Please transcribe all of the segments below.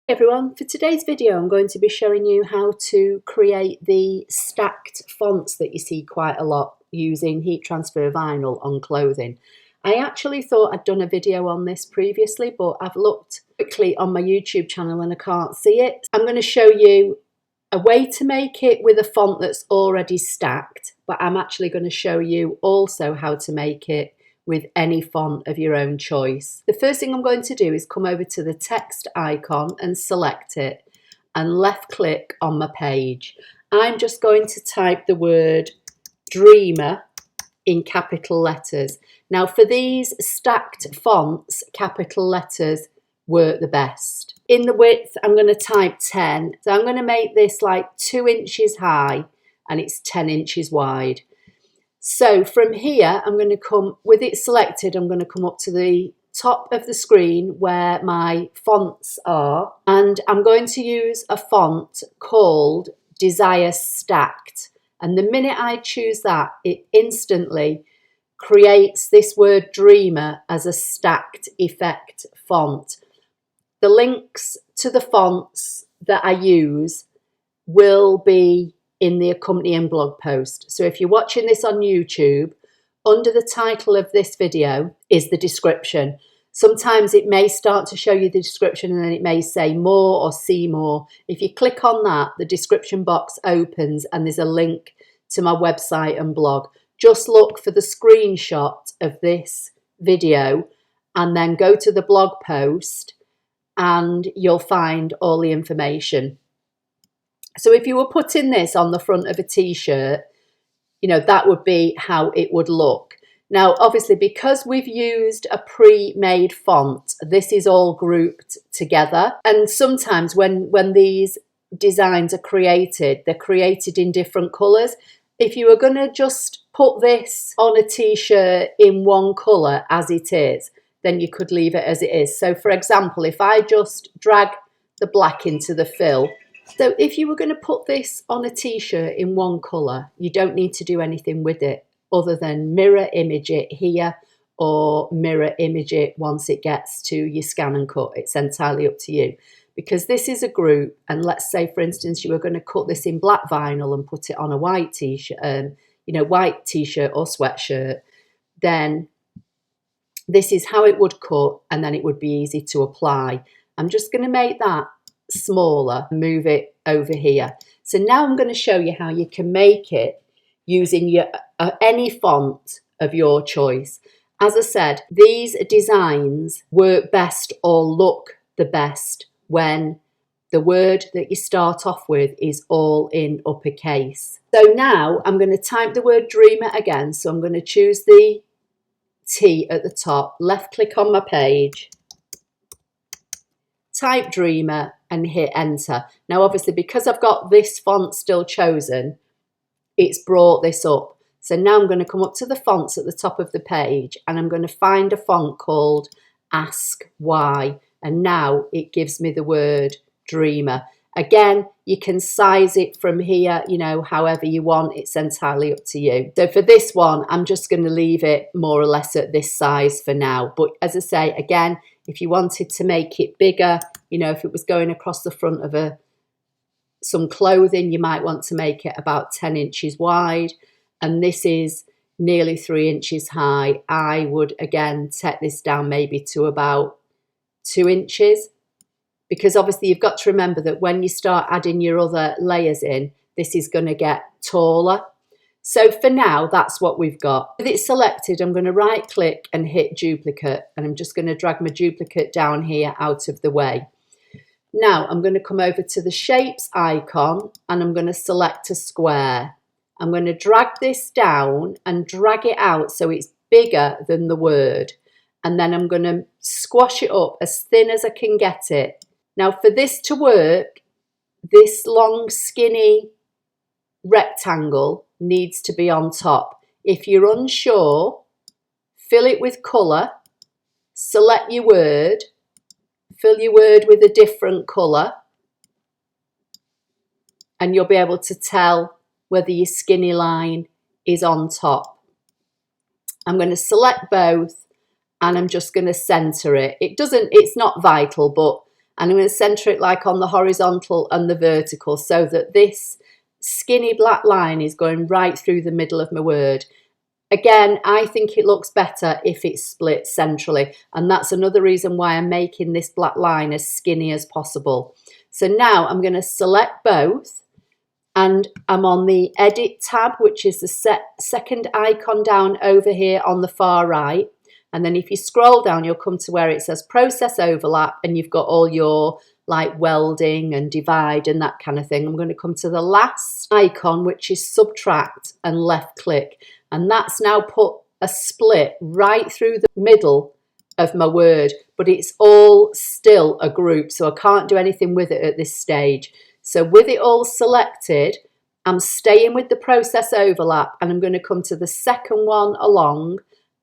Hey everyone, for today's video I'm going to be showing you how to create the stacked fonts that you see quite a lot using heat transfer vinyl on clothing. I actually thought I'd done a video on this previously, but I've looked quickly on my YouTube channel and I can't see it. I'm going to show you a way to make it with a font that's already stacked, but I'm actually going to show you also how to make it with any font of your own choice. The first thing I'm going to do is come over to the text icon and select it and left click on my page. I'm just going to type the word Dreamer in capital letters. Now for these stacked fonts, capital letters work the best. In the width, I'm going to type 10. So I'm going to make this like 2 inches high and it's 10 inches wide. So from here, I'm going to come, with it selected, I'm going to come up to the top of the screen where my fonts are, and I'm going to use a font called Desire Stacked. And the minute I choose that, it instantly creates this word Dreamer as a stacked effect font. The links to the fonts that I use will be in the accompanying blog post. So if you're watching this on YouTube, under the title of this video is the description. Sometimes it may start to show you the description and then it may say more or see more. If you click on that, the description box opens and there's a link to my website and blog. Just look for the screenshot of this video and then go to the blog post and you'll find all the information. So if you were putting this on the front of a t-shirt, you know, that would be how it would look. Now, obviously, because we've used a pre-made font, this is all grouped together. And sometimes when these designs are created, they're created in different colours. If you were going to just put this on a t-shirt in one colour as it is, then you could leave it as it is. So for example, if I just drag the black into the fill, so if you were going to put this on a t-shirt in one colour, you don't need to do anything with it other than mirror image it here or mirror image it once it gets to your ScanNCut. It's entirely up to you, because this is a group, and let's say for instance you were going to cut this in black vinyl and put it on a white t-shirt, white t-shirt or sweatshirt, then this is how it would cut and then it would be easy to apply. I'm just going to make that smaller, move it over here. So now I'm going to show you how you can make it using your any font of your choice. As I said, these designs work best or look the best when the word that you start off with is all in uppercase. So now I'm going to type the word Dreamer again. So I'm going to choose the T at the top, left click on my page, type Dreamer and hit enter. Now obviously because I've got this font still chosen, it's brought this up. So now I'm going to come up to the fonts at the top of the page and I'm going to find a font called Ask Why, and now it gives me the word Dreamer. Again, you can size it from here, however you want. It's entirely up to you. So for this one, I'm just going to leave it more or less at this size for now. But as I say, again, if you wanted to make it bigger, if it was going across the front of some clothing, you might want to make it about 10 inches wide. And this is nearly 3 inches high. I would, again, take this down maybe to about 2 inches. Because obviously you've got to remember that when you start adding your other layers in, this is going to get taller. So for now, that's what we've got. With it selected, I'm going to right click and hit duplicate. And I'm just going to drag my duplicate down here out of the way. Now I'm going to come over to the shapes icon and I'm going to select a square. I'm going to drag this down and drag it out so it's bigger than the word. And then I'm going to squash it up as thin as I can get it. Now for this to work, this long skinny rectangle needs to be on top. If you're unsure, fill it with colour, select your word, fill your word with a different colour, and you'll be able to tell whether your skinny line is on top. I'm going to select both and I'm just going to center it. It's not vital, but and I'm going to centre it like on the horizontal and the vertical, so that this skinny black line is going right through the middle of my word. Again, I think it looks better if it's split centrally, and that's another reason why I'm making this black line as skinny as possible. So now I'm going to select both, and I'm on the Edit tab, which is the second icon down over here on the far right. And then if you scroll down, you'll come to where it says Process Overlap, and you've got all your like welding and divide and that kind of thing. I'm going to come to the last icon, which is Subtract, and left click. And that's now put a split right through the middle of my word, but it's all still a group, so I can't do anything with it at this stage. So with it all selected, I'm staying with the Process Overlap, and I'm going to come to the second one along,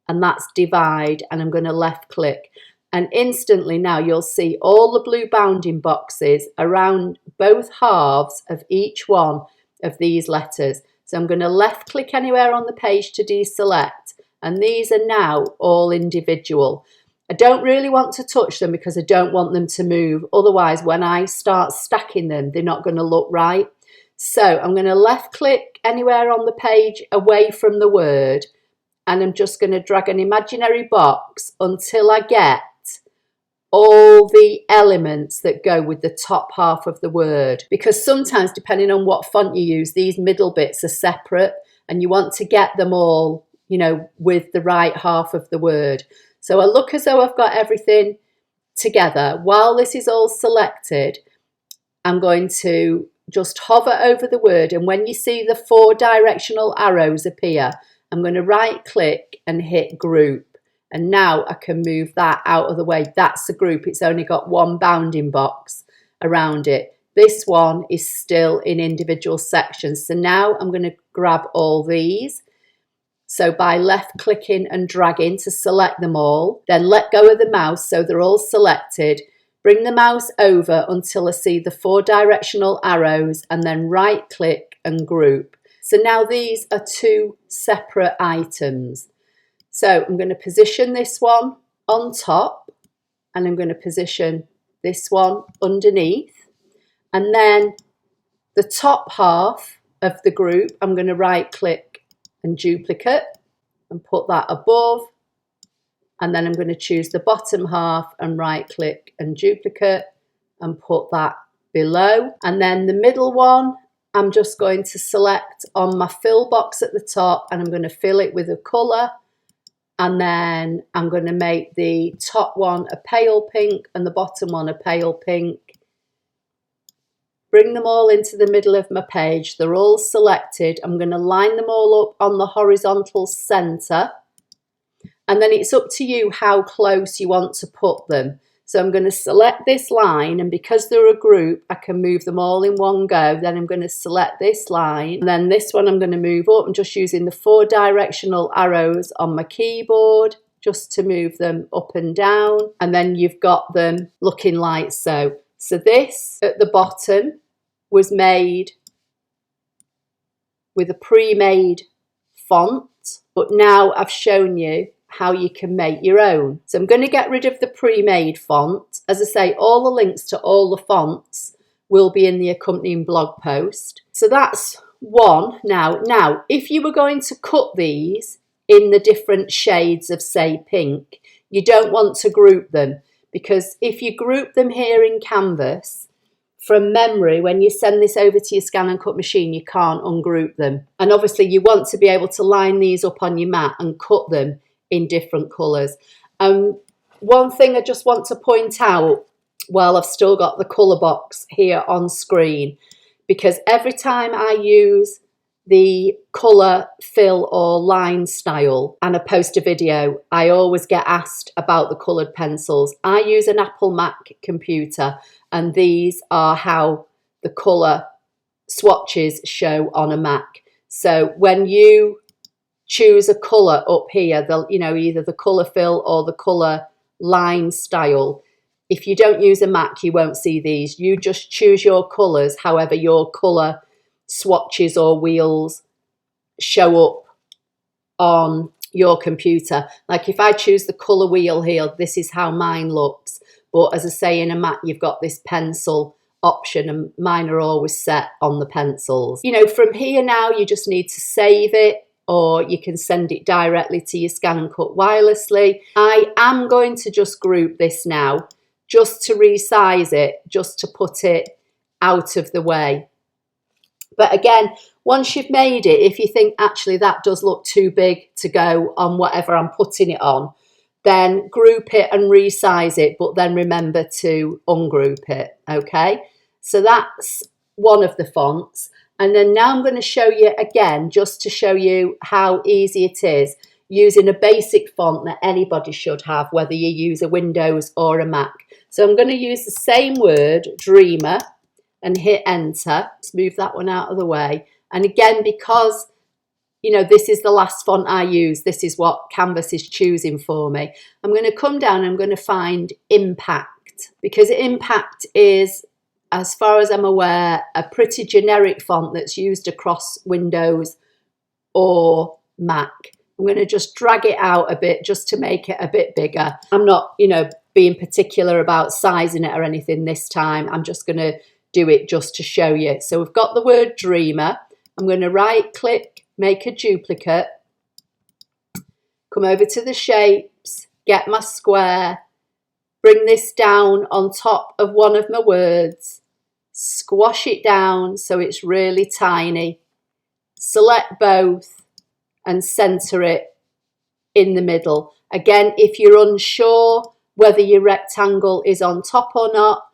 and that's Divide, and I'm going to left click. And instantly now you'll see all the blue bounding boxes around both halves of each one of these letters. So I'm going to left click anywhere on the page to deselect, and these are now all individual. I don't really want to touch them because I don't want them to move. Otherwise, when I start stacking them, they're not going to look right. So I'm going to left click anywhere on the page away from the word, and I'm just going to drag an imaginary box until I get all the elements that go with the top half of the word. Because sometimes, depending on what font you use, these middle bits are separate, and you want to get them all, you know, with the right half of the word. So I look as though I've got everything together. While this is all selected, I'm going to just hover over the word, and when you see the 4 directional arrows appear, I'm going to right click and hit Group. And now I can move that out of the way. That's the group. It's only got one bounding box around it. This one is still in individual sections. So now I'm going to grab all these. So by left clicking and dragging to select them all, then let go of the mouse so they're all selected. Bring the mouse over until I see the 4 directional arrows, and then right click and group. So now these are 2 separate items. So I'm going to position this one on top, and I'm going to position this one underneath. And then the top half of the group, I'm going to right click and duplicate and put that above. And then I'm going to choose the bottom half and right click and duplicate and put that below. And then the middle one, I'm just going to select on my fill box at the top, and I'm going to fill it with a colour. And then I'm going to make the top one a pale pink and the bottom one a pale pink. Bring them all into the middle of my page. They're all selected. I'm going to line them all up on the horizontal centre. And then it's up to you how close you want to put them. So I'm going to select this line, and because they're a group, I can move them all in one go. Then I'm going to select this line, and then this one I'm going to move up. I'm just using the 4 directional arrows on my keyboard just to move them up and down. And then you've got them looking like so. So this at the bottom was made with a pre-made font, but now I've shown you how you can make your own. So I'm going to get rid of the pre-made font. As I say, all the links to all the fonts will be in the accompanying blog post. So that's one. Now, if you were going to cut these in the different shades of, say, pink, you don't want to group them, because if you group them here in Canvas, from memory, when you send this over to your ScanNCut machine, you can't ungroup them. And obviously you want to be able to line these up on your mat and cut them in different colours. One thing I just want to point out, while I've still got the colour box here on screen, because every time I use the colour fill or line style and I post a video, I always get asked about the coloured pencils. I use an Apple Mac computer, and these are how the colour swatches show on a Mac. So when you choose a colour up here, either the colour fill or the colour line style, if you don't use a Mac, you won't see these. You just choose your colours however your colour swatches or wheels show up on your computer. Like if I choose the colour wheel here, this is how mine looks. But as I say, in a Mac, you've got this pencil option, and mine are always set on the pencils. You know, from here now, you just need to save it, or you can send it directly to your ScanNCut wirelessly. I am going to just group this now, just to resize it, just to put it out of the way. But again, once you've made it, if you think actually that does look too big to go on whatever I'm putting it on, then group it and resize it, but then remember to ungroup it, okay? So that's one of the fonts. And then now I'm going to show you again, just to show you how easy it is, using a basic font that anybody should have, whether you use a Windows or a Mac. So I'm going to use the same word, Dreamer, and hit enter. Let's move that one out of the way. And again, because, you know, this is the last font I use, this is what Canvas is choosing for me, I'm going to come down and I'm going to find Impact, because Impact is, as far as I'm aware, a pretty generic font that's used across Windows or Mac. I'm going to just drag it out a bit just to make it a bit bigger. I'm not, you know, being particular about sizing it or anything this time. I'm just going to do it just to show you. So we've got the word Dreamer. I'm going to right click, make a duplicate, come over to the shapes, get my square, bring this down on top of one of my words, squash it down so it's really tiny, select both and center it in the middle. Again, if you're unsure whether your rectangle is on top or not,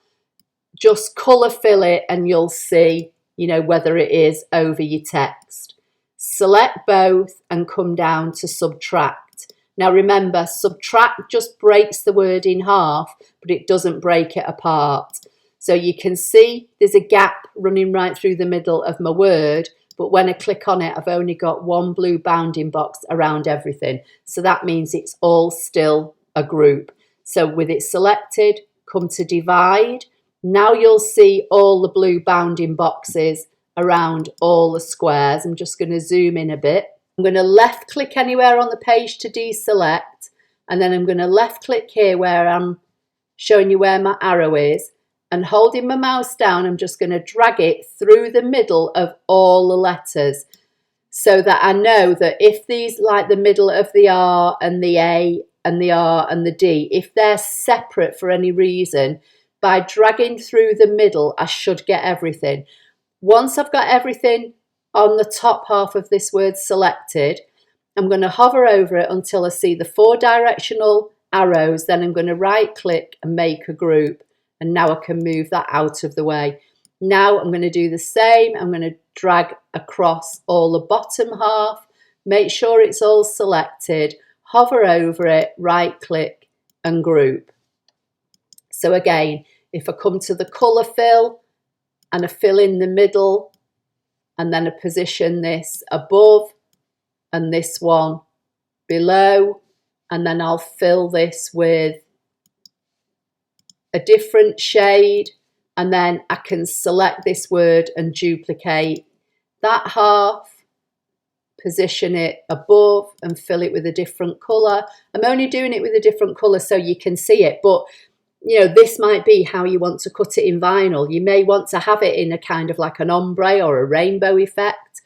just colour fill it and you'll see, you know, whether it is over your text. Select both and come down to subtract. Now remember, subtract just breaks the word in half, but it doesn't break it apart. So you can see there's a gap running right through the middle of my word, but when I click on it, I've only got one blue bounding box around everything. So that means it's all still a group. So with it selected, come to divide. Now you'll see all the blue bounding boxes around all the squares. I'm just going to zoom in a bit. I'm going to left click anywhere on the page to deselect, and then I'm going to left click here where I'm showing you where my arrow is, and holding my mouse down, I'm just going to drag it through the middle of all the letters, so that I know that if these, like the middle of the R and the A and the R and the D, if they're separate for any reason, by dragging through the middle, I should get everything. Once I've got everything on the top half of this word selected, I'm going to hover over it until I see the 4 directional arrows. Then I'm going to right click and make a group. And now I can move that out of the way. Now I'm going to do the same. I'm going to drag across all the bottom half, make sure it's all selected, hover over it, right click and group. So again, if I come to the colour fill and I fill in the middle, and then I position this above and this one below, and then I'll fill this with a different shade, and then I can select this word and duplicate that half, position it above and fill it with a different colour. I'm only doing it with a different colour so you can see it, but you know, this might be how you want to cut it in vinyl. You may want to have it in a kind of like an ombre or a rainbow effect,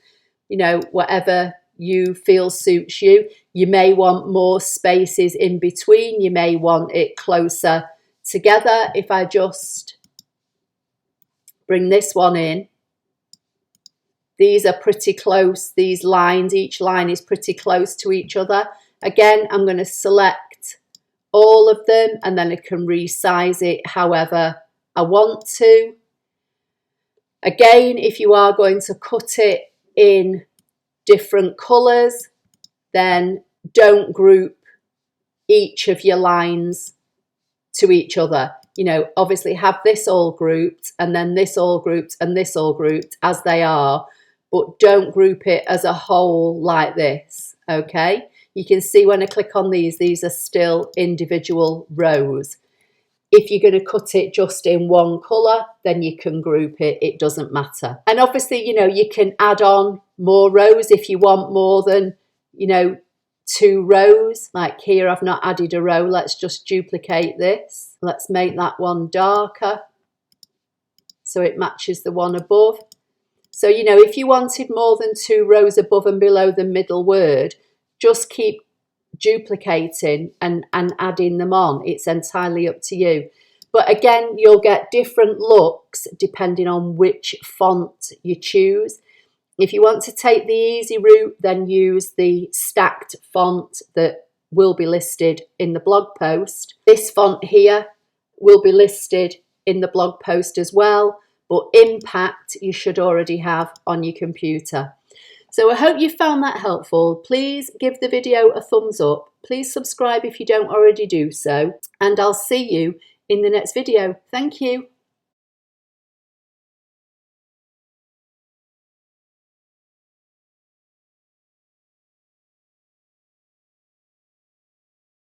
you know, whatever you feel suits you. You may want more spaces in between. You may want it closer together. If I just bring this one in, these are pretty close. These lines, each line is pretty close to each other. Again, I'm going to select all of them, and then I can resize it however I want to. Again, if you are going to cut it in different colours, then don't group each of your lines to each other. You know, obviously have this all grouped and then this all grouped and this all grouped as they are, but don't group it as a whole like this, okay? You can see when I click on these are still individual rows. If you're going to cut it just in one colour, then you can group it, it doesn't matter. And obviously, you know, you can add on more rows if you want more than, you know, 2 rows. Like here, I've not added a row. Let's just duplicate this. Let's make that one darker so it matches the one above. So, you know, if you wanted more than 2 rows above and below the middle word, just keep duplicating and adding them on. It's entirely up to you. But again, you'll get different looks depending on which font you choose. If you want to take the easy route, then use the stacked font that will be listed in the blog post. This font here will be listed in the blog post as well, but Impact you should already have on your computer. So I hope you found that helpful. Please give the video a thumbs up. Please subscribe if you don't already do so, and I'll see you in the next video. Thank you.